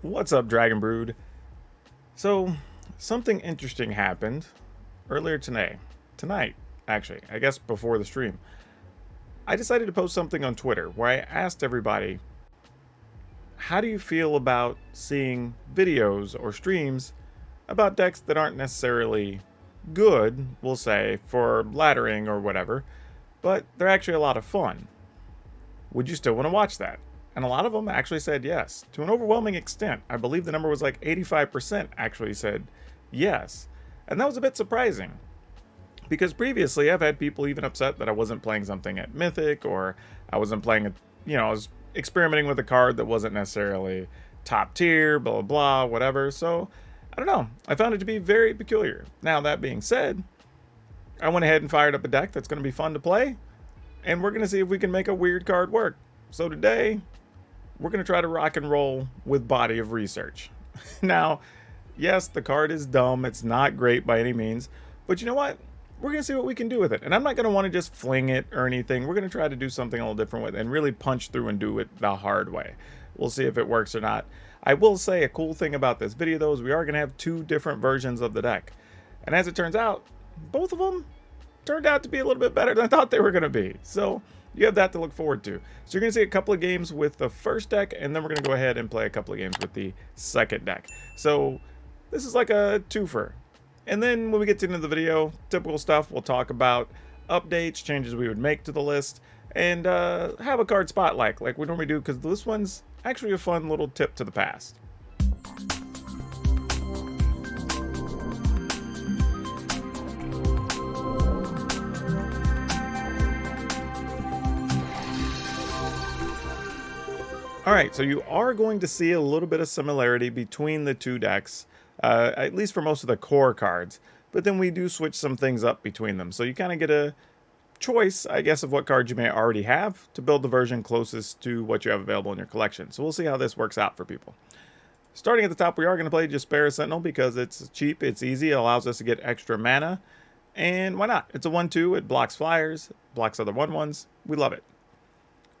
What's up, Dragon Brood? So, something interesting happened earlier today. Tonight, actually, I guess before the stream. I decided to post something on Twitter where I asked everybody, how do you feel about seeing videos or streams about decks that aren't necessarily good, we'll say, for laddering or whatever, but they're actually a lot of fun? Would you still want to watch that? And a lot of them actually said yes, to an overwhelming extent. I believe the number was like 85% actually said yes. And that was a bit surprising, because previously I've had people even upset that I wasn't playing something at Mythic, or I wasn't playing I was experimenting with a card that wasn't necessarily top tier, blah, blah, blah, whatever. So, I don't know. I found it to be very peculiar. Now, that being said, I went ahead and fired up a deck that's going to be fun to play, and we're going to see if we can make a weird card work. So today, we're going to try to rock and roll with Body of Research. Now, yes, the card is dumb. It's not great by any means. But you know what? We're going to see what we can do with it. And I'm not going to want to just fling it or anything. We're going to try to do something a little different with it and really punch through and do it the hard way. We'll see if it works or not. I will say a cool thing about this video, though, is we are going to have two different versions of the deck. And as it turns out, both of them turned out to be a little bit better than I thought they were going to be. So you have that to look forward to. So you're going to see a couple of games with the first deck, and then we're going to go ahead and play a couple of games with the second deck. So this is like a twofer. And then when we get to the end of the video, typical stuff, we'll talk about updates, changes we would make to the list, and have a card spotlight like we normally do, because this one's actually a fun little tip to the past. Alright, so you are going to see a little bit of similarity between the two decks, at least for most of the core cards, but then we do switch some things up between them. So you kind of get a choice, I guess, of what cards you may already have to build the version closest to what you have available in your collection. So we'll see how this works out for people. Starting at the top, we are going to play Jaspera Sentinel because it's cheap, it's easy, it allows us to get extra mana, and why not? It's a 1/2, it blocks flyers, blocks other 1/1s, we love it.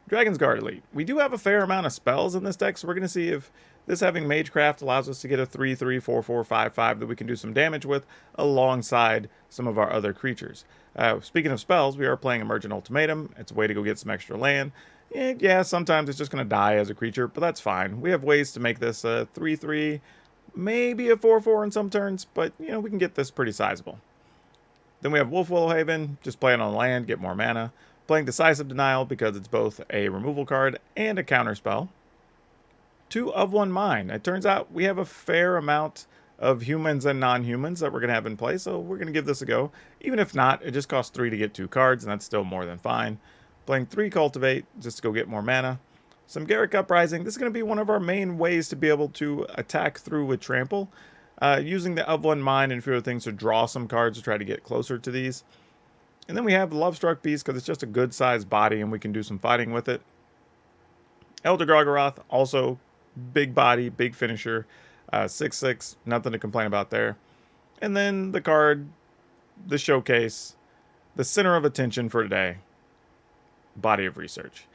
Dragon's Guard Elite. We do have a fair amount of spells in this deck, so we're going to see if this having Magecraft allows us to get a 3/3, 4/4, 5/5 that we can do some damage with alongside some of our other creatures. Speaking of spells, we are playing Emergent Ultimatum. It's a way to go get some extra land. Yeah, sometimes it's just going to die as a creature, but that's fine. We have ways to make this a 3/3, maybe a 4/4 in some turns, but we can get this pretty sizable. Then we have Wolf Willowhaven, just playing on land, get more mana. Playing Decisive Denial because it's both a removal card and a counter spell. 2 of 1 Mine. It turns out we have a fair amount of humans and non-humans that we're going to have in play, so we're going to give this a go. Even if not, it just costs 3 to get 2 cards, and that's still more than fine. Playing 3 Cultivate just to go get more mana. Some Garruk Uprising. This is going to be one of our main ways to be able to attack through with Trample. Using the of 1 Mine and a few other things to draw some cards to try to get closer to these. And then we have Lovestruck Beast because it's just a good sized body and we can do some fighting with it. Elder Gargaroth, also big body, big finisher. 6/6, nothing to complain about there. And then the card, the showcase, the center of attention for today, Body of Research.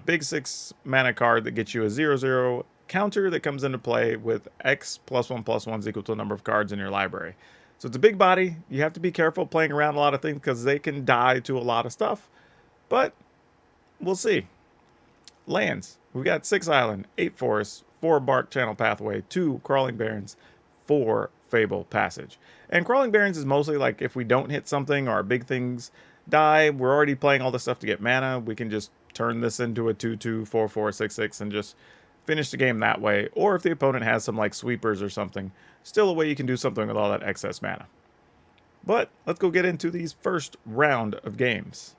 Big 6 mana card that gets you a 0/0 counter that comes into play with X +1/+1 is equal to the number of cards in your library. So it's a big body. You have to be careful playing around a lot of things because they can die to a lot of stuff. But we'll see. Lands. We've got 6 Island, 8 Forests, 4 Bark Channel Pathway, 2 Crawling Barrens, 4 Fable Passage. And Crawling Barrens is mostly like if we don't hit something or our big things die, we're already playing all this stuff to get mana. We can just turn this into a 2/2, 4/4, 6/6 and just finish the game that way. Or if the opponent has some like sweepers or something, still a way you can do something with all that excess mana. But let's go get into these first round of games.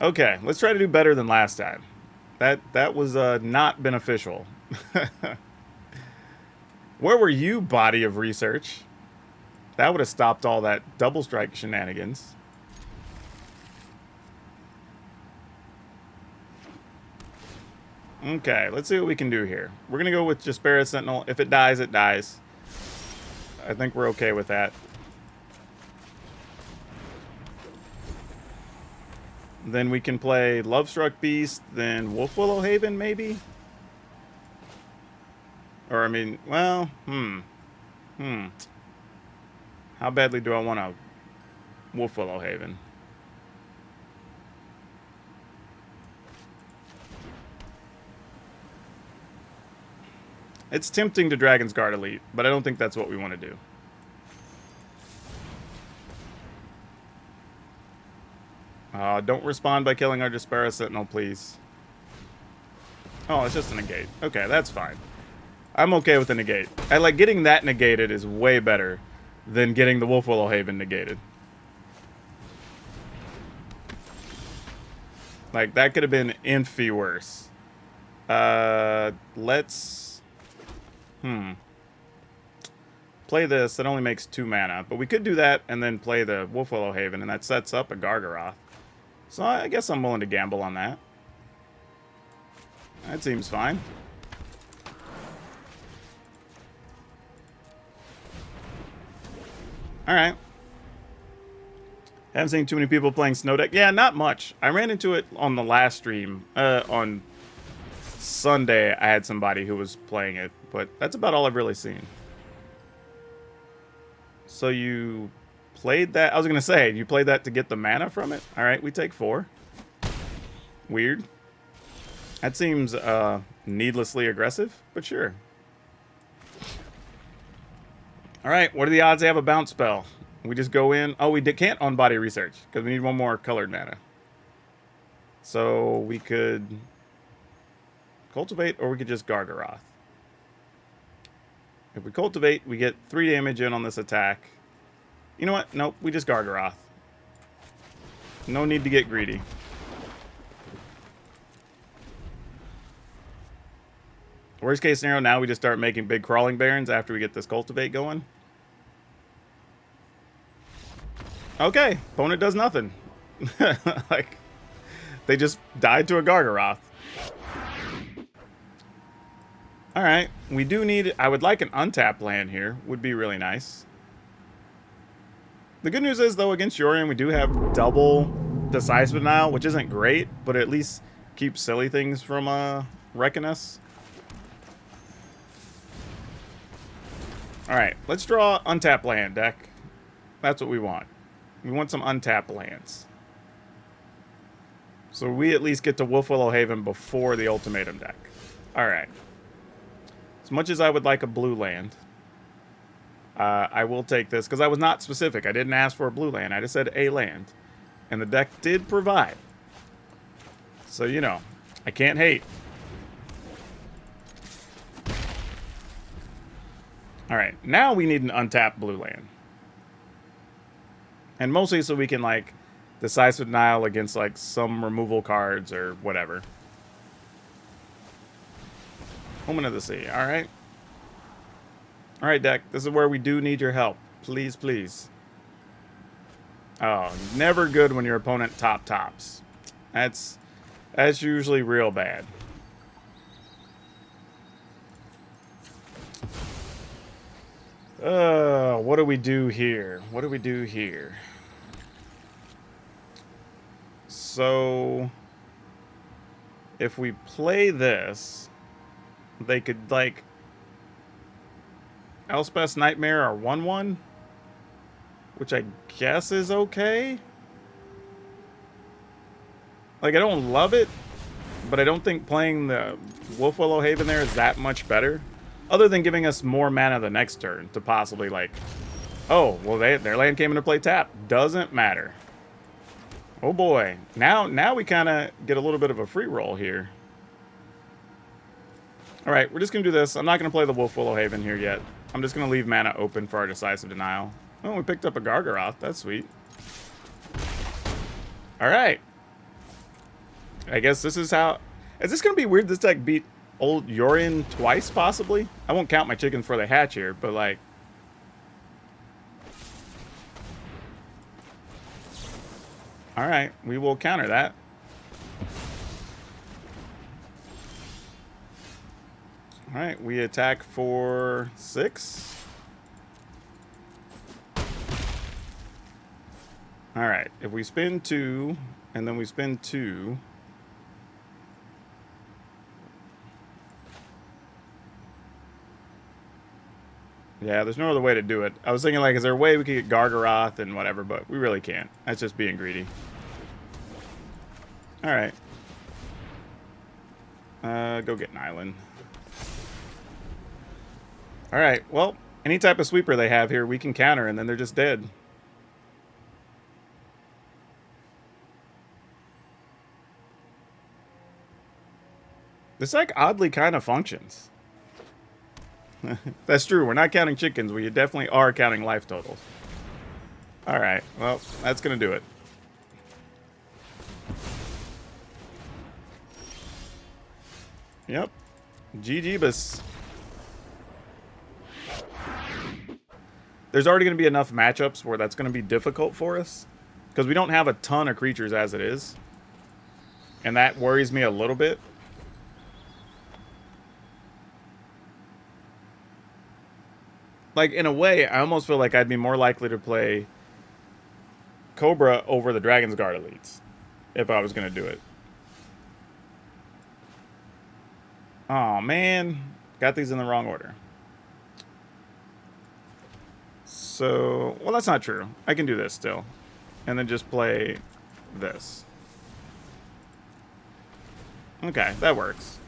Okay, let's try to do better than last time. That was not beneficial. Where were you, Body of Research? That would have stopped all that double strike shenanigans. Okay, let's see what we can do here. We're going to go with Jaspera Sentinel. If it dies, it dies. I think we're okay with that. Then we can play Lovestruck Beast, then Wolf Willowhaven, maybe? Or, I mean, well, How badly do I want a Wolfwillow Haven? It's tempting to Dragon's Guard Elite, but I don't think that's what we want to do. Don't respond by killing our Despera Sentinel, please. Oh, it's just a negate. Okay, that's fine. I'm okay with the negate. I like getting that negated is way better than getting the Wolfwillow Haven negated. Like, that could have been infinitely worse. Let's... Play this. That only makes 2 mana. But we could do that and then play the Wolfwillow Haven, and that sets up a Gargaroth. So I guess I'm willing to gamble on that. That seems fine. Alright. Haven't seen too many people playing Snow Deck. Yeah, not much. I ran into it on the last stream. On Sunday, I had somebody who was playing it. But that's about all I've really seen. So you played that? I was going to say, you played that to get the mana from it? Alright, we take 4. Weird. That seems needlessly aggressive, but sure. Alright, what are the odds they have a bounce spell? We just go in. Oh, we can't on body research because we need 1 more colored mana. So we could cultivate or we could just Gargaroth. If we cultivate, we get 3 damage in on this attack. You know what? Nope, we just Gargaroth. No need to get greedy. Worst case scenario, now we just start making big crawling barons after we get this cultivate going. Okay, opponent does nothing. Like, they just died to a Gargaroth. Alright, we do need... I would like an untapped land here. Would be really nice. The good news is, though, against Yorion, we do have double Decisive Denial, which isn't great, but at least keeps silly things from wrecking us. Alright, let's draw untapped land, deck. That's what we want. We want some untapped lands. So we at least get to Wolfwillow Haven before the Ultimatum deck. Alright. As much as I would like a blue land, I will take this, because I was not specific. I didn't ask for a blue land. I just said a land. And the deck did provide. So, you know, I can't hate. Alright, now we need an untapped blue land. And mostly so we can, like, Decisive Denial against, like, some removal cards or whatever. Omen of the Sea, alright. Alright, deck, this is where we do need your help. Please, please. Oh, never good when your opponent tops. That's usually real bad. What do we do here? What do we do here? So, if we play this, they could, like, Elspeth's Nightmare or 1/1, which I guess is okay. Like, I don't love it, but I don't think playing the Wolfwillow Haven there is that much better. Other than giving us more mana the next turn to possibly, like, oh, well, their land came into play tap. Doesn't matter. Oh boy. Now we kind of get a little bit of a free roll here. Alright, we're just going to do this. I'm not going to play the Wolfwillow Haven here yet. I'm just going to leave mana open for our Decisive Denial. Oh, we picked up a Gargaroth. That's sweet. Alright. I guess this is how... Is this going to be weird this deck beat old Yorion twice, possibly? I won't count my chickens before they hatch here, but, like... Alright, we will counter that. Alright, we attack for 6. Alright, if we spin 2, and then we spin 2... Yeah, there's no other way to do it. I was thinking, like, is there a way we could get Gargaroth and whatever, but we really can't. That's just being greedy. Alright. Go get an island. Alright, well, any type of sweeper they have here, we can counter, and then they're just dead. This, like, oddly kind of functions. That's true. We're not counting chickens. We definitely are counting life totals. Alright, well, that's going to do it. Yep. GG-bus. There's already going to be enough matchups where that's going to be difficult for us. Because we don't have a ton of creatures as it is. And that worries me a little bit. Like, in a way, I almost feel like I'd be more likely to play Cobra over the Dragon's Guard elites. If I was going to do it. Oh man. Got these in the wrong order. So, well, that's not true. I can do this still. And then just play this. Okay, that works.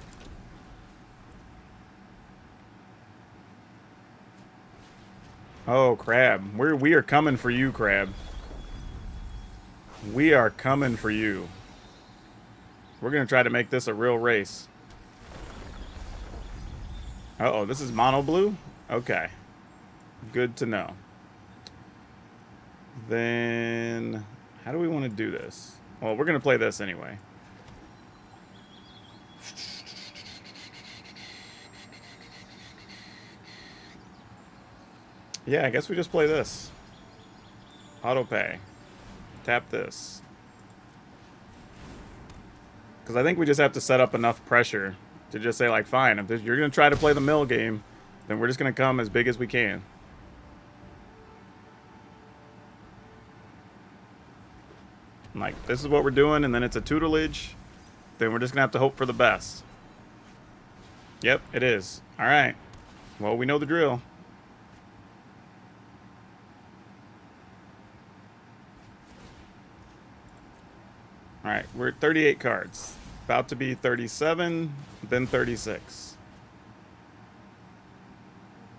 Oh, Crab. We are coming for you, Crab. We are coming for you. We're going to try to make this a real race. Uh-oh, this is mono blue? Okay. Good to know. Then, how do we want to do this? Well, we're going to play this anyway. Yeah, I guess we just play this. Auto pay. Tap this. Because I think we just have to set up enough pressure to just say, like, fine, if you're going to try to play the mill game, then we're just going to come as big as we can. Like, this is what we're doing, and then it's a tutelage. Then we're just going to have to hope for the best. Yep, it is. All right. Well, we know the drill. All right, we're at 38 cards. About to be 37, then 36.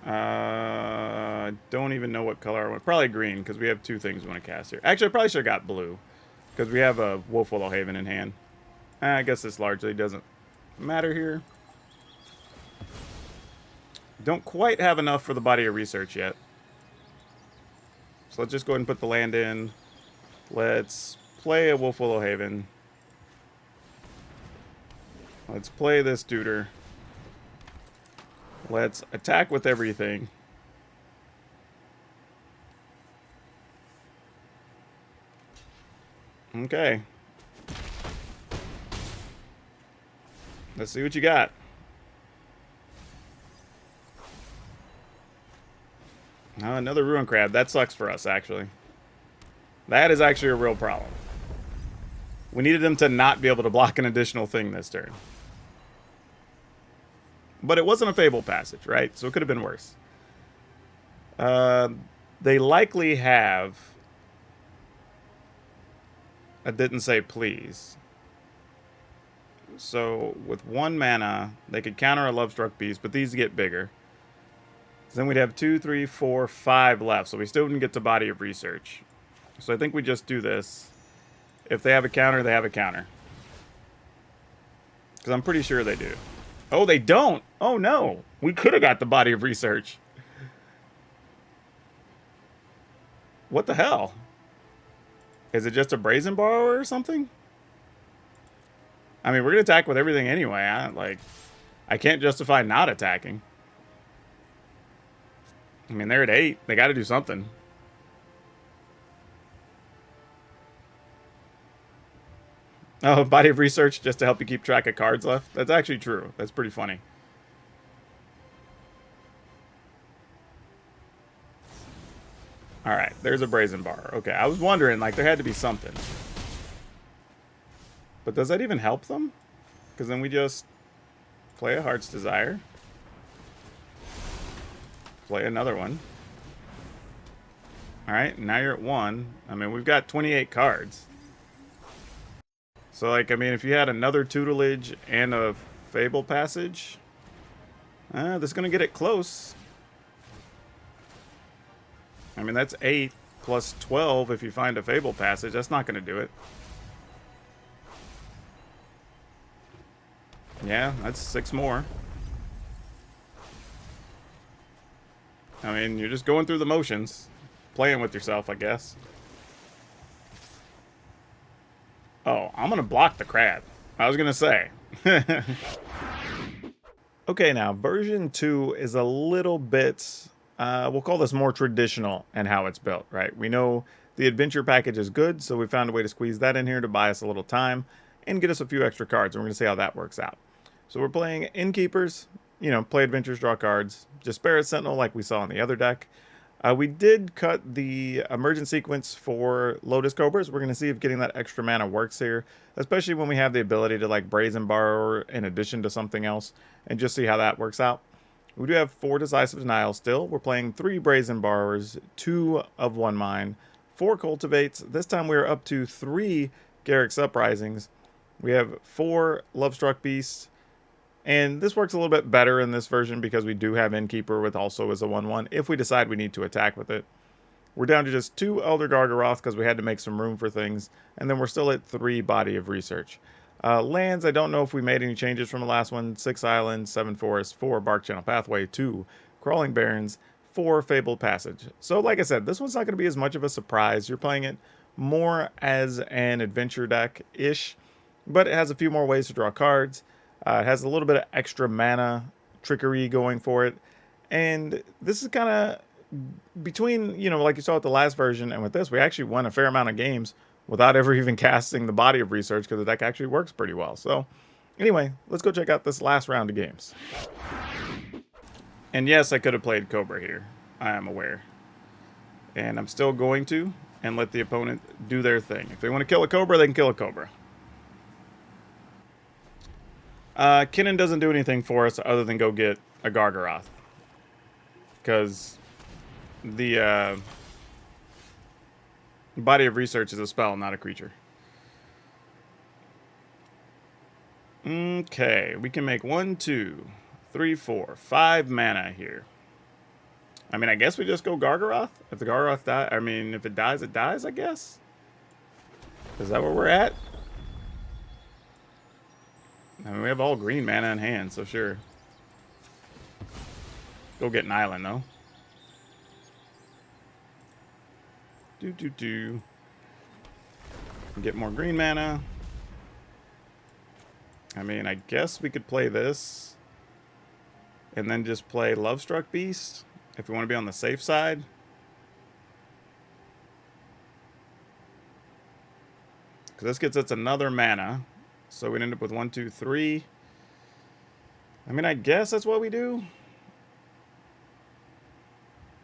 Don't even know what color I want. Probably green, because we have two things we want to cast here. Actually, I probably should have got blue, because we have a Wolfwillow Haven in hand. I guess this largely doesn't matter here. Don't quite have enough for the body of research yet. So let's just go ahead and put the land in. Let's play a Wolfwillow Haven. Let's play this Duder. Let's attack with everything. Okay. Let's see what you got. Oh, another Ruin Crab. That sucks for us, actually. That is actually a real problem. We needed them to not be able to block an additional thing this turn. But it wasn't a Fable Passage, right? So it could have been worse. They likely have a Didn't Say Please. So with 1 mana, they could counter a Lovestruck Beast, but these get bigger. So then we'd have 2, 3, 4, 5 left. So we still wouldn't get to Body of Research. So I think we just do this. If they have a counter, they have a counter. Because I'm pretty sure they do. Oh, they don't! Oh, no! We could have got the Body of Research. What the hell? Is it just a Brazen Borrower or something? I mean, we're going to attack with everything anyway. I can't justify not attacking. I mean, they're at 8. They got to do something. Oh, Body of Research just to help you keep track of cards left? That's actually true. That's pretty funny. Alright, there's a Brazen Bar. Okay, I was wondering, like, there had to be something. But does that even help them? Because then we just play a Heart's Desire. Play another one. All right, now you're at 1. I mean, we've got 28 cards. So, like, I mean, if you had another Tutelage and a Fable Passage, this is going to get it close. I mean, that's 8 plus 12 if you find a Fable Passage. That's not going to do it. Yeah, that's 6 more. I mean, you're just going through the motions. Playing with yourself, I guess. Oh, I'm going to block the crab. I was going to say. Okay, now, version 2 is a little bit, we'll call this more traditional in how it's built, right? We know the adventure package is good, so we found a way to squeeze that in here to buy us a little time and get us a few extra cards, and we're going to see how that works out. So we're playing Innkeepers, you know, play adventures, draw cards, Jaspera Sentinel like we saw in the other deck. We did cut the emergent sequence for Lotus Cobras. We're going to see if getting that extra mana works here, especially when we have the ability to like Brazen Borrower in addition to something else, and just see how that works out. We do have 4 Decisive Denial still. We're playing 3 Brazen Borrowers, 2 of 1 Mine, 4 Cultivates. This time we're up to 3 Garruk's Uprisings. We have 4 Lovestruck Beasts. And this works a little bit better in this version because we do have Innkeeper with also as a 1/1 if we decide we need to attack with it. We're down to just 2 Elder Gargaroth because we had to make some room for things. And then we're still at 3 Body of Research. Lands, I don't know if we made any changes from the last one. 6 Islands, 7 Forests, 4 Bark Channel Pathway, 2 Crawling Barrens, 4 Fabled Passage. So like I said, this one's not going to be as much of a surprise. You're playing it more as an adventure deck-ish, but it has a few more ways to draw cards. It has a little bit of extra mana trickery going for it. And this is kind of between, you know, like you saw with the last version and with this, we actually won a fair amount of games without ever even casting the Body of Research because the deck actually works pretty well. So anyway, let's go check out this last round of games. And yes, I could have played Cobra here. I am aware. And I'm still going to, and let the opponent do their thing. If they want to kill a Cobra, they can kill a Cobra. Kinnan doesn't do anything for us other than go get a Gargaroth. Because the Body of Research is a spell, not a creature. Okay, we can make 1, 2, 3, 4, 5 mana here. I mean, I guess we just go Gargaroth. If the Gargaroth dies, I mean, if it dies, I guess. Is that where we're at? I mean, we have all green mana in hand, so sure. Go get an island, though. Get more green mana. I mean, I guess we could play this. And then just play Lovestruck Beast, if we want to be on the safe side. Because this gets us another mana. So we'd end up with 1, 2, 3. I mean, I guess that's what we do.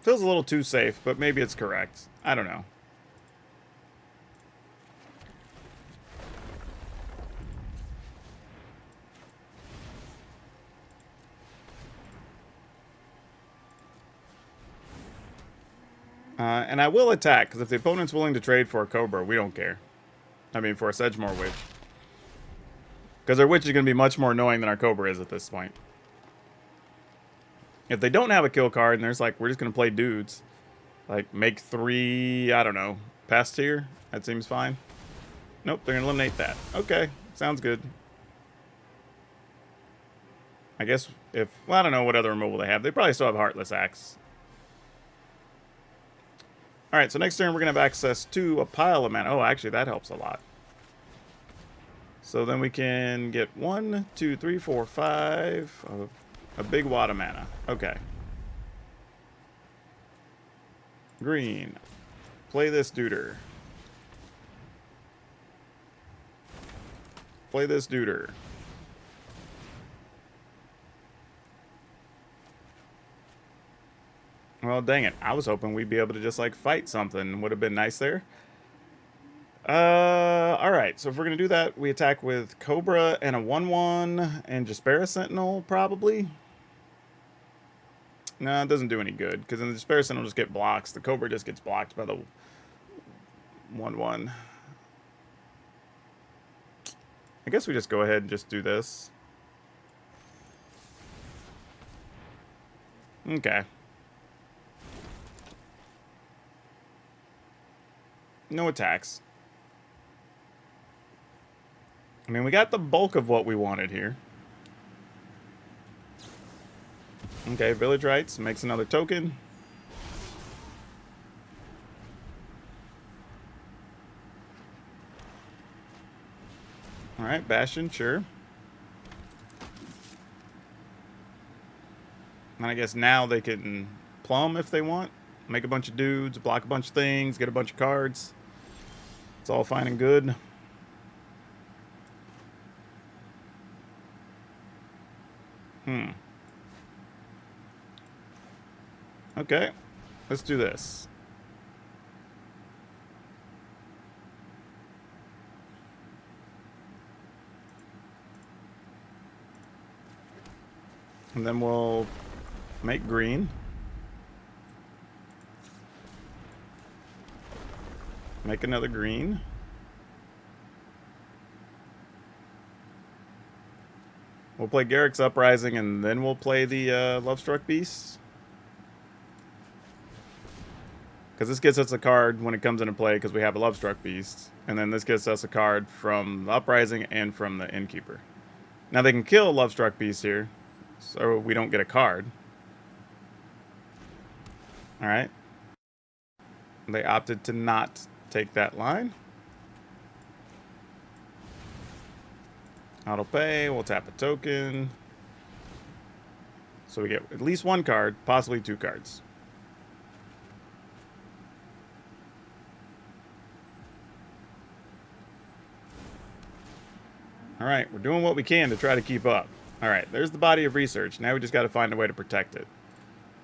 Feels a little too safe, but maybe it's correct. I don't know. And I will attack, because if the opponent's willing to trade for a Cobra, we don't care. I mean, for a Sedgemoor Witch. Because our Witch is going to be much more annoying than our Cobra is at this point. If they don't have a kill card, and there's like, we're just going to play dudes. Like, make 3, I don't know, pass tier. That seems fine. Nope, they're going to eliminate that. Okay, sounds good. I guess if, well, I don't know what other removal they have. They probably still have Heartless Axe. Alright, so next turn we're going to have access to a pile of mana. Oh, actually, that helps a lot. So then we can get 1, 2, 3, 4, 5. A big wad of mana. Okay. Green. Play this duder. Play this duder. Well, dang it. I was hoping we'd be able to just, like, fight something. Would have been nice there. Alright. So if we're going to do that, we attack with Cobra and a 1/1 and Jaspera Sentinel, probably. No, it doesn't do any good, because then the Disparison will just get blocked. The Cobra just gets blocked by the 1/1. I guess we just go ahead and just do this. Okay. No attacks. I mean, we got the bulk of what we wanted here. Okay, Village Rites makes another token. Alright, Bastion, sure. And I guess now they can plum if they want. Make a bunch of dudes, block a bunch of things, get a bunch of cards. It's all fine and good. Okay, let's do this. And then we'll make green. Make another green. We'll play Garrick's Uprising, and then we'll play the Lovestruck Beast. Because this gets us a card when it comes into play, because we have a Lovestruck Beast. And then this gets us a card from the Uprising and from the Innkeeper. Now they can kill Lovestruck Beast here, so we don't get a card. Alright. They opted to not take that line. Auto pay, we'll tap a token. So we get at least one card, possibly two cards. Alright, we're doing what we can to try to keep up. Alright, there's the body of research. Now we just got to find a way to protect it.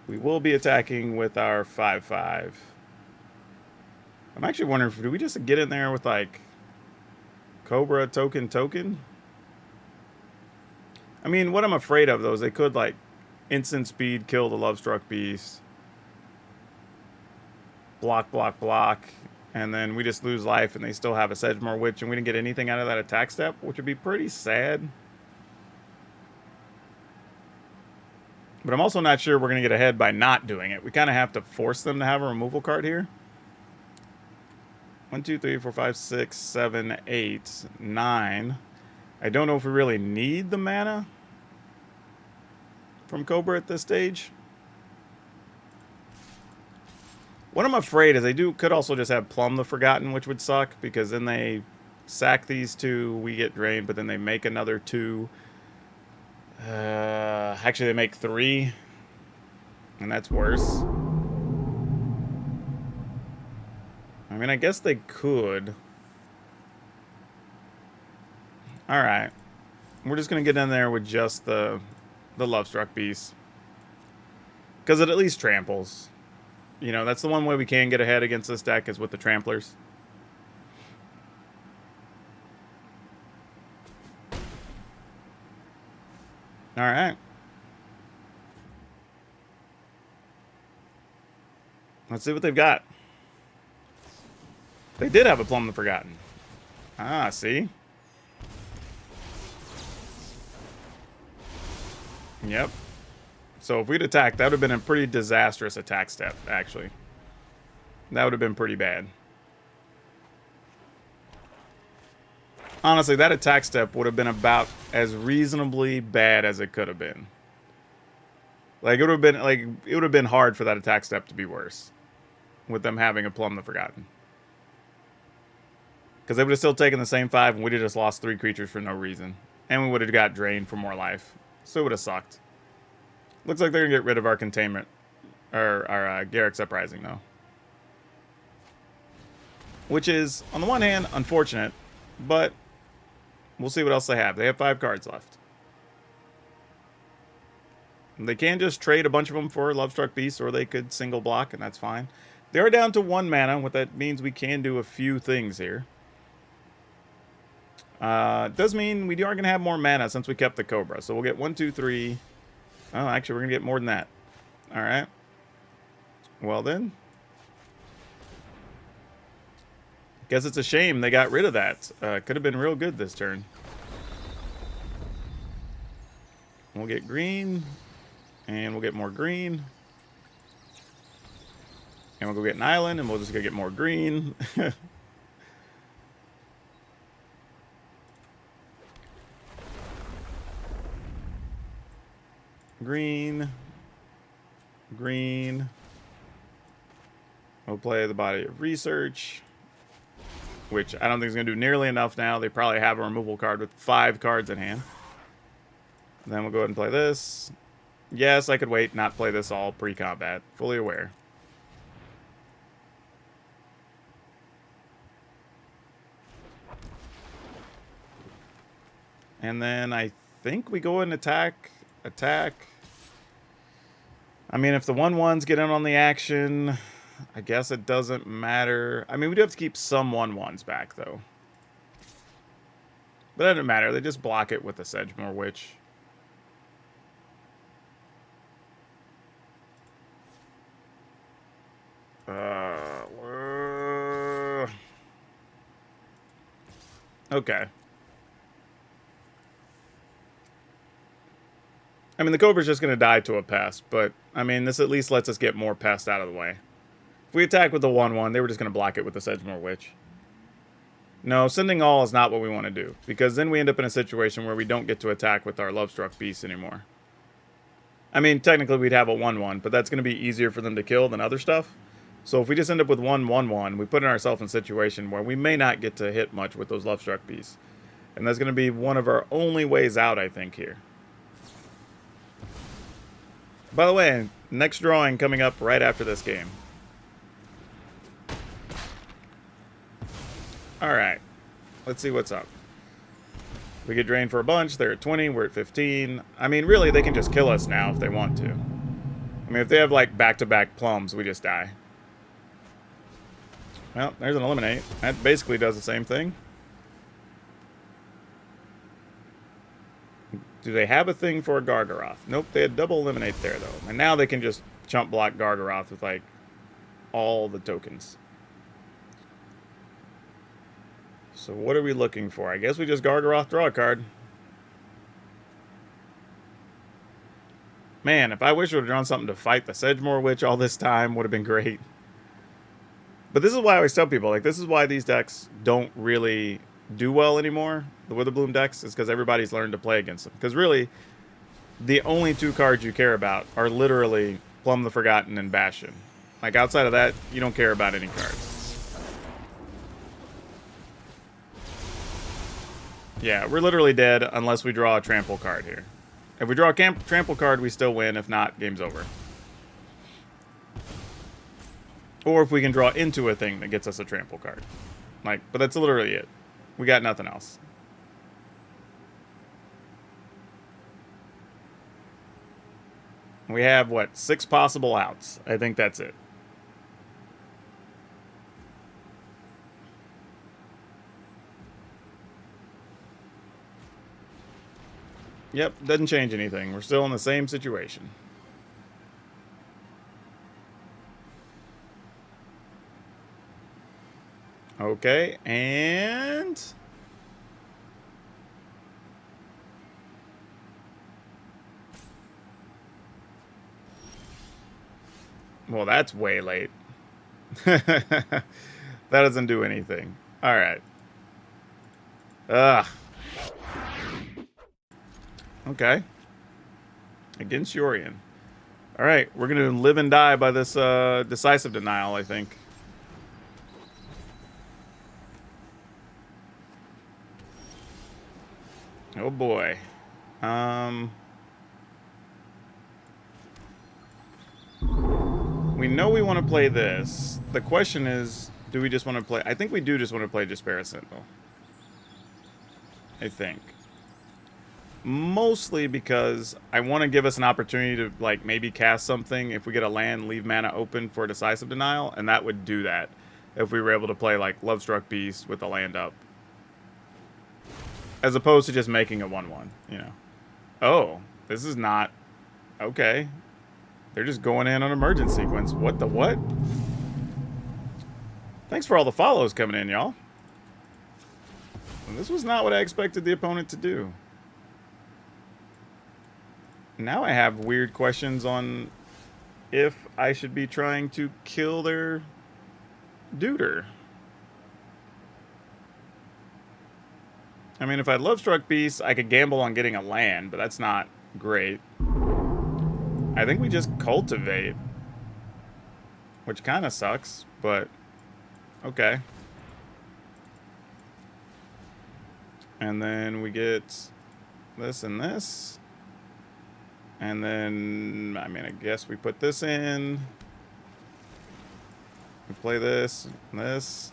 We will be attacking with our 5/5. I'm actually wondering, do we just get in there with, like, Cobra token? I mean, what I'm afraid of, though, is they could, like, instant speed kill the Lovestruck Beast. Block, and then we just lose life, and they still have a Sedgemoor Witch, and we didn't get anything out of that attack step, which would be pretty sad. But I'm also not sure we're going to get ahead by not doing it. We kind of have to force them to have a removal card here. 1, 2, 3, 4, 5, 6, 7, 8, 9. I don't know if we really need the mana from Cobra at this stage. What I'm afraid is they could also just have Plum the Forgotten, which would suck, because then they sack these two, we get drained, but then they make another 2. Actually, they make 3, and that's worse. I mean, I guess they could. Alright. We're just going to get in there with just the Lovestruck Beast. Because it at least tramples. You know, that's the one way we can get ahead against this deck, is with the Tramplers. Alright. Let's see what they've got. They did have a Plum the Forgotten. Ah, see? Yep. So if we'd attacked, that would have been a pretty disastrous attack step, actually. That would have been pretty bad. Honestly, that attack step would have been about as reasonably bad as it could have been. Like, it would have been hard for that attack step to be worse. With them having a Plum the Forgotten. Because they would have still taken the same 5, and we'd have just lost 3 creatures for no reason. And we would have got drained for more life. So it would have sucked. Looks like they're going to get rid of our containment. Or our Garrick's Uprising, though. Which is, on the one hand, unfortunate. But we'll see what else they have. They have 5 cards left. They can just trade a bunch of them for Lovestruck Beast, or they could single block, and that's fine. They are down to 1 mana. What that means, we can do a few things here. It does mean we are going to have more mana since we kept the Cobra. So we'll get 1, 2, 3. Oh, actually, we're going to get more than that. All right. Well then. Guess it's a shame they got rid of that. Could have been real good this turn. We'll get green. And we'll get more green. And we'll go get an island, and we'll just go get more green. Green. Green. We'll play the Body of Research, which I don't think is going to do nearly enough now. They probably have a removal card with 5 cards in hand. And then we'll go ahead and play this. Yes, I could wait, not play this all pre-combat. Fully aware. And then I think we go and attack. I mean, if the 1/1s get in on the action, I guess it doesn't matter. I mean, we do have to keep some 1/1s back, though. But that doesn't matter. They just block it with the Sedgemoor Witch. Okay. I mean, the Cobra's just going to die to a pest, but, I mean, this at least lets us get more pests out of the way. If we attack with the 1/1, they were just going to block it with the Sedgemoor Witch. No, sending all is not what we want to do, because then we end up in a situation where we don't get to attack with our Lovestruck Beast anymore. I mean, technically we'd have a 1/1, but that's going to be easier for them to kill than other stuff. So if we just end up with 1/1/1, we put ourselves in a situation where we may not get to hit much with those Lovestruck Beasts. And that's going to be one of our only ways out, I think, here. By the way, next drawing coming up right after this game. Alright. Let's see what's up. We get drained for a bunch. They're at 20. We're at 15. I mean, really, they can just kill us now if they want to. I mean, if they have, like, back-to-back plums, we just die. Well, there's an eliminate. That basically does the same thing. Do they have a thing for a Gargaroth? Nope, they had double eliminate there, though. And now they can just chump block Gargaroth with, like, all the tokens. So what are we looking for? I guess we just Gargaroth draw a card. Man, if I wish we would have drawn something to fight the Sedgemoor Witch all this time, would have been great. But this is why I always tell people, like, this is why these decks don't really do well anymore. The Witherbloom decks is because everybody's learned to play against them. Because really, the only 2 cards you care about are literally Plum the Forgotten and Bastion. Like, outside of that, you don't care about any cards. Yeah, we're literally dead unless we draw a trample card here. If we draw a trample card, we still win. If not, game's over. Or if we can draw into a thing that gets us a trample card. Like, but that's literally it. We got nothing else. We have, what, 6 possible outs. I think that's it. Yep, doesn't change anything. We're still in the same situation. Okay, and... well, that's way late. That doesn't do anything. Alright. Ugh. Okay. Against Yorion. Alright, we're going to live and die by this decisive denial, I think. Oh boy. We know we want to play this. The question is, do we just want to play... I think we do just want to play Despair Sentinel. I think. Mostly because I want to give us an opportunity to, like, maybe cast something. If we get a land, leave mana open for decisive denial, and that would do that if we were able to play, like, Lovestruck Beast with the land up. As opposed to just making a 1/1, you know. Oh, this is not... okay. They're just going in on emergent sequence. What the what? Thanks for all the follows coming in, y'all. This was not what I expected the opponent to do. Now I have weird questions on if I should be trying to kill their duder. I mean, if I Lovestruck Beast, I could gamble on getting a land, but that's not great. I think we just cultivate, which kind of sucks, but okay. And then we get this and this. And then, I mean, I guess we put this in. We play this and this.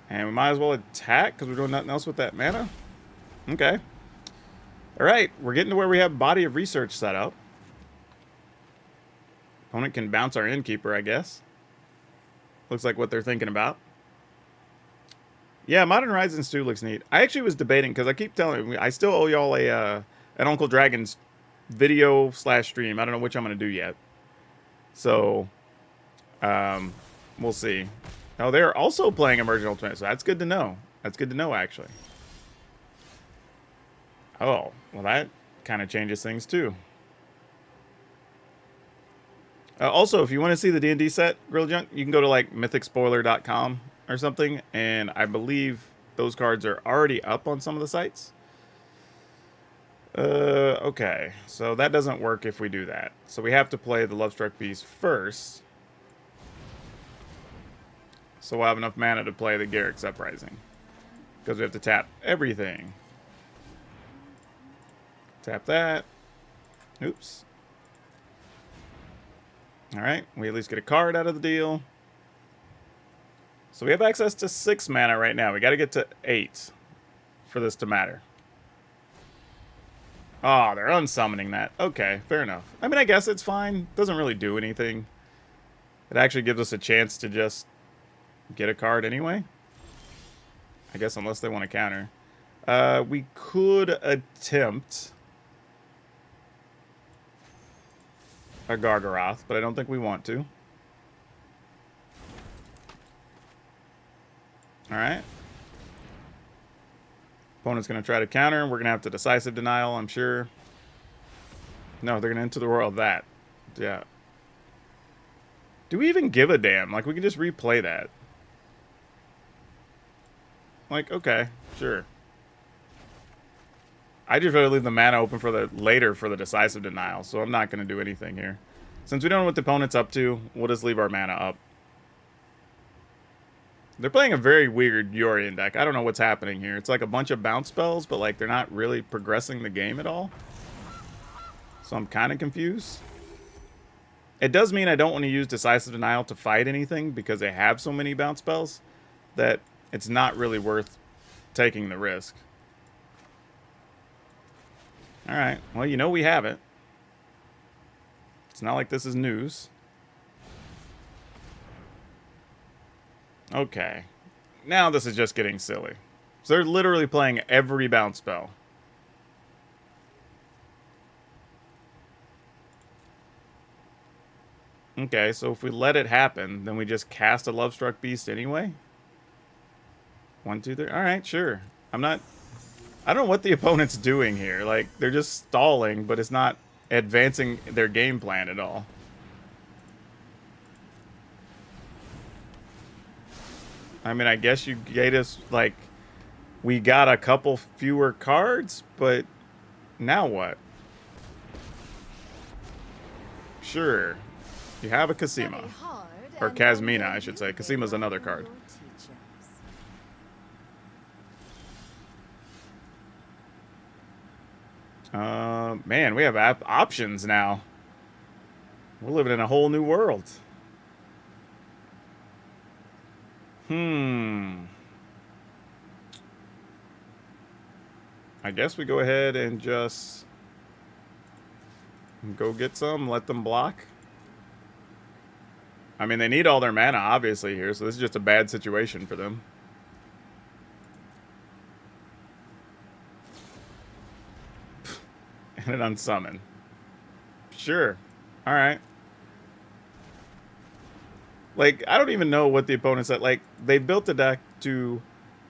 And we might as well attack because we're doing nothing else with that mana. Okay. All right, we're getting to where we have Body of Research set up. Opponent can bounce our Innkeeper, I guess. Looks like what they're thinking about. Yeah, Modern Horizons 2 looks neat. I actually was debating, because I keep telling you, I still owe y'all an Uncle Dragon's video / stream. I don't know which I'm going to do yet. So, we'll see. Oh, they're also playing Emergent Ultimate, so that's good to know. That's good to know, actually. Oh, well, that kind of changes things, too. Also, if you want to see the D&D set, Grill Junk, you can go to, like, mythicspoiler.com or something, and I believe those cards are already up on some of the sites. Okay, so that doesn't work if we do that. So we have to play the Lovestruck Beast first. So we'll have enough mana to play the Garrick's Uprising. Because we have to tap everything. Tap that. Oops. Alright, we at least get a card out of the deal. So we have access to 6 mana right now. We got to get to 8 for this to matter. Oh, they're unsummoning that. Okay, fair enough. I mean, I guess it's fine. Doesn't really do anything. It actually gives us a chance to just get a card anyway. I guess unless they want to counter. We could attempt a Gargaroth, but I don't think we want to. Alright. Opponent's going to try to counter. We're going to have to Decisive Denial, I'm sure. No, they're going to Into the World that. Yeah. Do we even give a damn? Like, we can just replay that. Like, okay, sure. I just rather leave the mana open for the later for the Decisive Denial, so I'm not going to do anything here. Since we don't know what the opponent's up to, we'll just leave our mana up. They're playing a very weird Yorion deck. I don't know what's happening here. It's like a bunch of bounce spells, but like they're not really progressing the game at all. So I'm kind of confused. It does mean I don't want to use Decisive Denial to fight anything because they have so many bounce spells that it's not really worth taking the risk. Alright, well, you know we have it. It's not like this is news. Okay. Now this is just getting silly. So they're literally playing every bounce spell. Okay, so if we let it happen, then we just cast a Lovestruck Beast anyway? 1, 2, 3. Alright, sure. I don't know what the opponent's doing here. Like, they're just stalling, but it's not advancing their game plan at all. I mean, I guess you gave us, like, we got a couple fewer cards, but now what? Sure. You have a Casima. Or Casmina, I should say. Casima's another card. Man, we have options now. We're living in a whole new world. I guess we go ahead and just go get some, let them block. I mean, they need all their mana, obviously, here, so this is just a bad situation for them. And an unsummon. Sure. All right. Like, I don't even know what the opponent said. Like, they built a deck to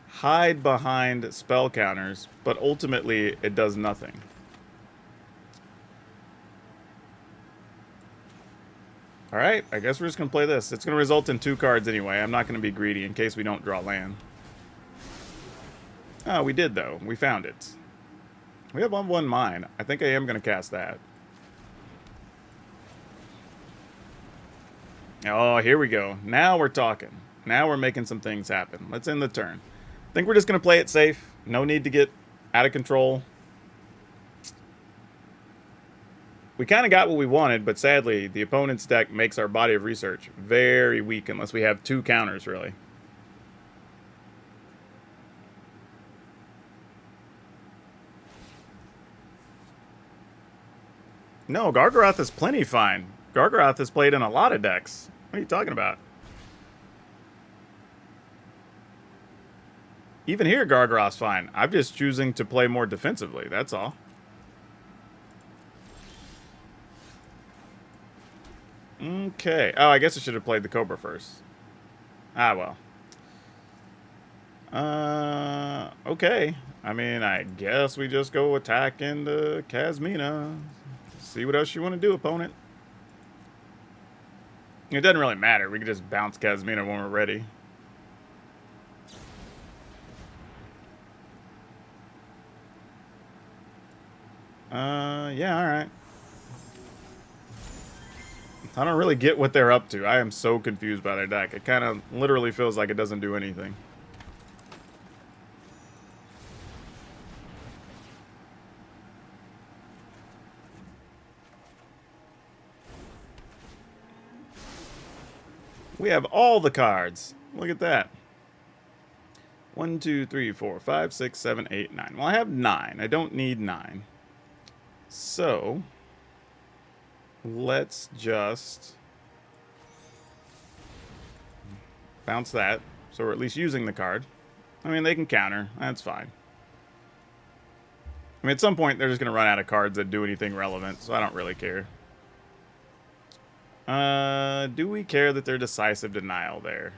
hide behind spell counters, but ultimately it does nothing. All right, I guess we're just going to play this. It's going to result in 2 cards anyway. I'm not going to be greedy in case we don't draw land. Oh, we did, though. We found it. We have 1/1 mine. I think I am going to cast that. Oh, here we go. Now we're talking. Now we're making some things happen. Let's end the turn. I think we're just going to play it safe. No need to get out of control. We kind of got what we wanted, but sadly, the opponent's deck makes our body of research very weak unless we have 2 counters, really. No, Gargaroth is plenty fine. Gargaroth is played in a lot of decks. What are you talking about? Even here, Gargaroth's fine. I'm just choosing to play more defensively, that's all. Okay. Oh, I guess I should have played the Cobra first. Ah, well. Okay. I mean, I guess we just go attack into Kasmina. See what else you want to do, opponent. It doesn't really matter. We can just bounce Kasmina when we're ready. Yeah, alright. I don't really get what they're up to. I am so confused by their deck. It kind of literally feels like it doesn't do anything. We have all the cards. Look at that. 1, 2, 3, 4, 5, 6, 7, 8, 9. Well, I have 9. I don't need 9. So, let's just bounce that. So we're at least using the card. I mean, they can counter. That's fine. I mean, at some point, they're just going to run out of cards that do anything relevant, so I don't really care. Do we care that they're decisive denial there?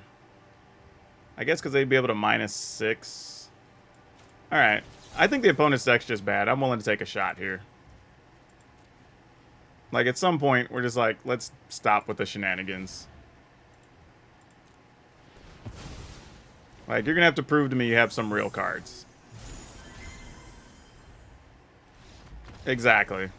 I guess because they'd be able to -6. Alright. I think the opponent's deck's just bad. I'm willing to take a shot here. Like, at some point, we're just like, let's stop with the shenanigans. Like, you're going to have to prove to me you have some real cards. Exactly.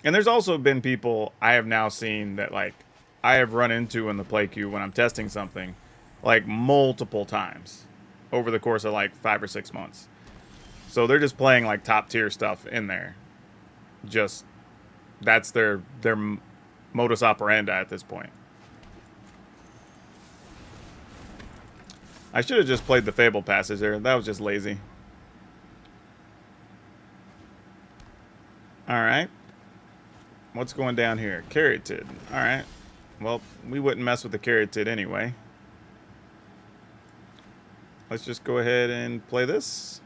And there's also been people I have now seen that, like, I have run into in the play queue when I'm testing something, like, multiple times over the course of, like, 5 or 6 months. So they're just playing, like, top-tier stuff in there. Just, that's their modus operandi at this point. I should have just played the Fable Passage there. That was just lazy. Alright. What's going down here? Caryatid. Alright. Well, we wouldn't mess with the Caryatid anyway. Let's just go ahead and play this.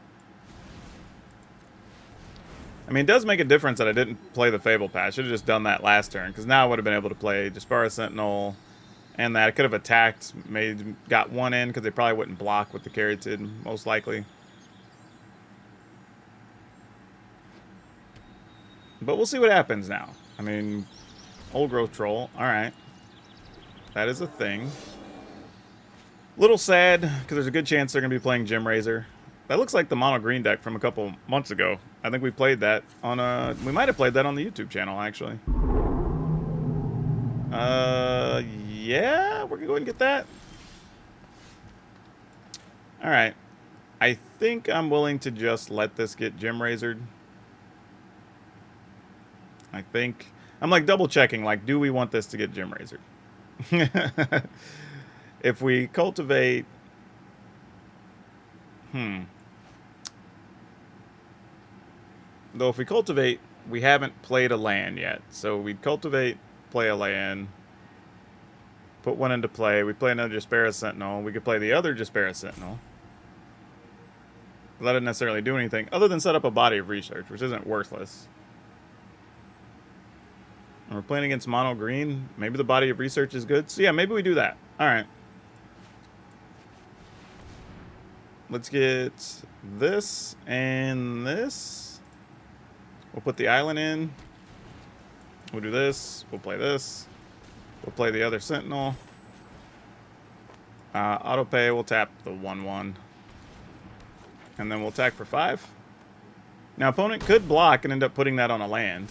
I mean, it does make a difference that I didn't play the Fable Pass. I should have just done that last turn, because now I would have been able to play Jaspara Sentinel, and that I could have attacked, got one in, because they probably wouldn't block with the Caryatid, most likely. But we'll see what happens now. I mean, Old Growth Troll, alright. That is a thing. Little sad, because there's a good chance they're going to be playing Gem Razor. That looks like the mono green deck from a couple months ago. I think we played that on we might have played that on the YouTube channel, actually. Yeah, we're gonna go ahead and get that. Alright. I think I'm willing to just let this get Gem Razored. I think I'm like double checking, like, do we want this to get Gem Razored? If we cultivate, though if we cultivate, we haven't played a land yet. So we'd cultivate, play a land, put one into play. We play another Jaspera Sentinel. We could play the other Jaspera Sentinel. That didn't necessarily do anything other than set up a body of research, which isn't worthless. And we're playing against mono green. Maybe the body of research is good. So yeah, maybe we do that. All right. Let's get this and this. We'll put the island in. We'll do this. We'll play this. We'll play the other sentinel. Auto pay. We'll tap the 1/1. And then we'll attack for 5. Now, opponent could block and end up putting that on a land.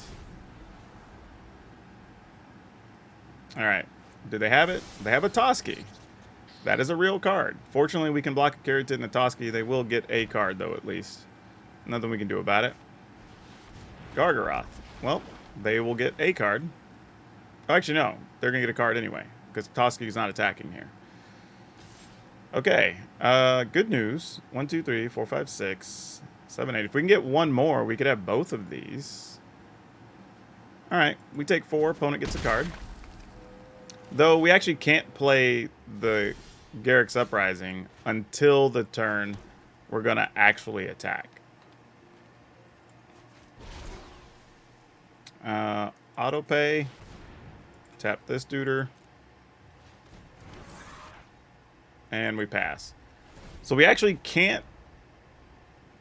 Alright. Do they have it? They have a Toski. That is a real card. Fortunately, we can block a Keratin and a Toski. They will get a card, though, at least. Nothing we can do about it. Gargaroth. Well, they will get a card. Oh, actually, no. They're going to get a card anyway, because Toski is not attacking here. Okay. Good news. 1, 2, 3, 4, 5, 6, 7, 8. If we can get one more, we could have both of these. Alright. We take 4. Opponent gets a card. Though we actually can't play the Garruk's Uprising until the turn we're going to actually attack. Auto pay. Tap this duder. And we pass. So we actually can't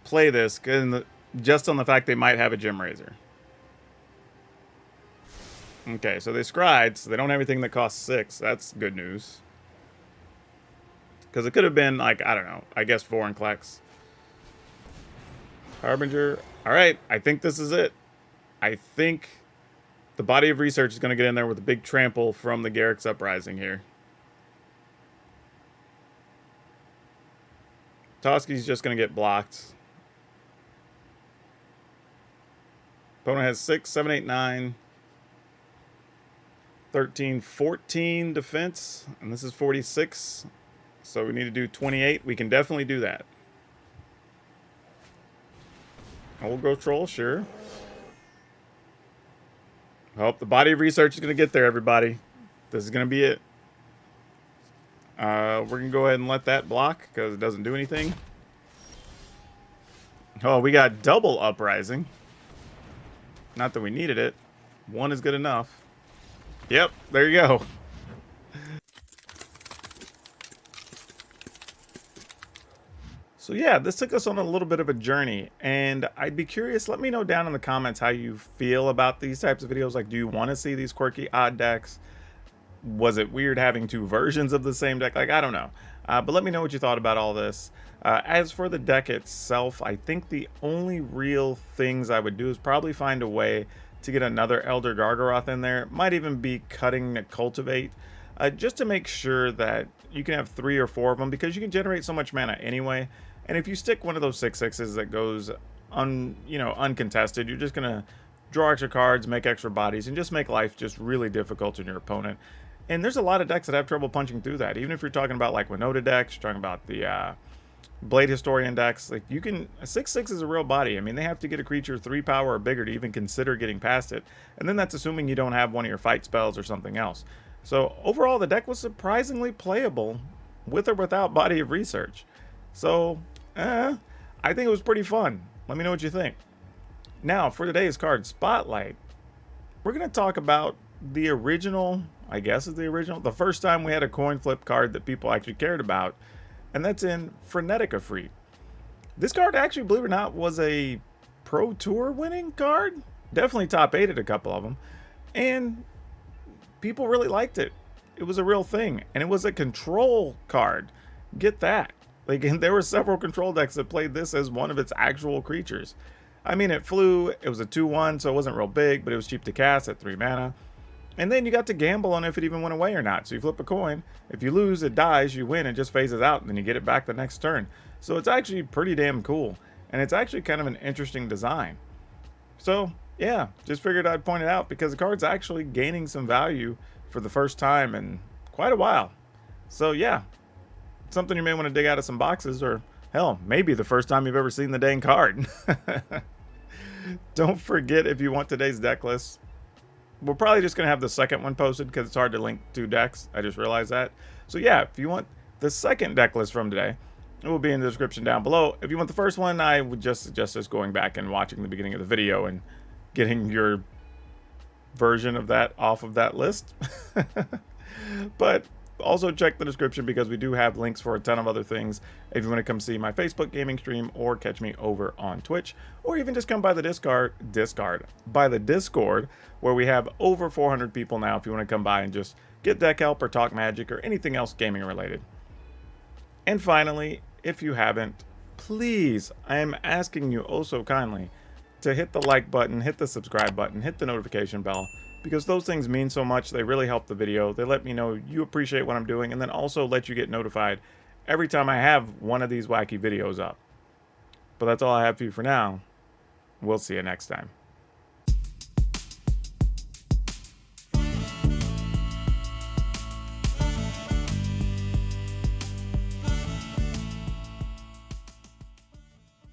play this just on the fact they might have a Gem Razor. Okay, so they scryed, so they don't have anything that costs 6. That's good news. Because it could have been, like, I don't know, I guess 4 and Klex. Harbinger. Alright, I think this is it. I think the body of research is going to get in there with a big trample from the Garruk's Uprising here. Toski's just going to get blocked. Opponent has 6, 7, 8, 9, 13, 14 defense. And this is 46. So we need to do 28. We can definitely do that. Old Growth Troll, sure. Hope the body of research is going to get there, everybody. This is going to be it. We're going to go ahead and let that block because it doesn't do anything. Oh, we got double Uprising. Not that we needed it. 1 is good enough. Yep, there you go. So yeah, this took us on a little bit of a journey, and I'd be curious, let me know down in the comments how you feel about these types of videos. Like, do you want to see these quirky odd decks? Was it weird having 2 versions of the same deck? Like, I don't know. But let me know what you thought about all this. As for the deck itself, I think the only real things I would do is probably find a way to get another Elder Gargaroth in there. Might even be cutting a Cultivate, just to make sure that you can have 3 or 4 of them, because you can generate so much mana anyway. And if you stick one of those 6/6s that goes uncontested, you're just gonna draw extra cards, make extra bodies, and just make life just really difficult on your opponent. And there's a lot of decks that have trouble punching through that. Even if you're talking about like Winota decks, you're talking about the Blade Historian decks, like you can, a 6/6 is a real body. I mean, they have to get a creature 3 power or bigger to even consider getting past it. And then that's assuming you don't have one of your fight spells or something else. So overall, the deck was surprisingly playable with or without body of research. So, I think it was pretty fun. Let me know what you think. Now, for today's card spotlight, we're going to talk about the original, I guess is the original, the first time we had a coin flip card that people actually cared about, and that's in Frenetic Affliate. This card actually, believe it or not, was a Pro Tour winning card. Definitely top 8 at a couple of them. And people really liked it. It was a real thing. And it was a control card. Get that. Like, and there were several control decks that played this as one of its actual creatures. I mean, it flew. It was a 2/1, so it wasn't real big, but it was cheap to cast at 3 mana. And then you got to gamble on if it even went away or not. So you flip a coin. If you lose, it dies. You win, it just phases out, and then you get it back the next turn. So it's actually pretty damn cool. And it's actually kind of an interesting design. So, yeah, just figured I'd point it out because the card's actually gaining some value for the first time in quite a while. So, yeah, something you may want to dig out of some boxes, or hell, maybe the first time you've ever seen the dang card. Don't forget, if you want today's deck list, we're probably just going to have the second one posted because it's hard to link 2 decks. I just realized that. So yeah, if you want the second deck list from today, It will be in the description down below. If you want the first one, I would just suggest just going back and watching the beginning of the video and getting your version of that off of that list. But also check the description because we do have links for a ton of other things if you want to come see my Facebook gaming stream or catch me over on Twitch, or even just come by the Discord where we have over 400 people now if you want to come by and just get deck help or talk Magic or anything else gaming related. And finally, if you haven't, please, I am asking you oh so kindly to hit the like button, hit the subscribe button, hit the notification bell, because those things mean so much. They really help the video. They let me know you appreciate what I'm doing, and then also let you get notified every time I have one of these wacky videos up. But that's all I have for you for now. We'll see you next time.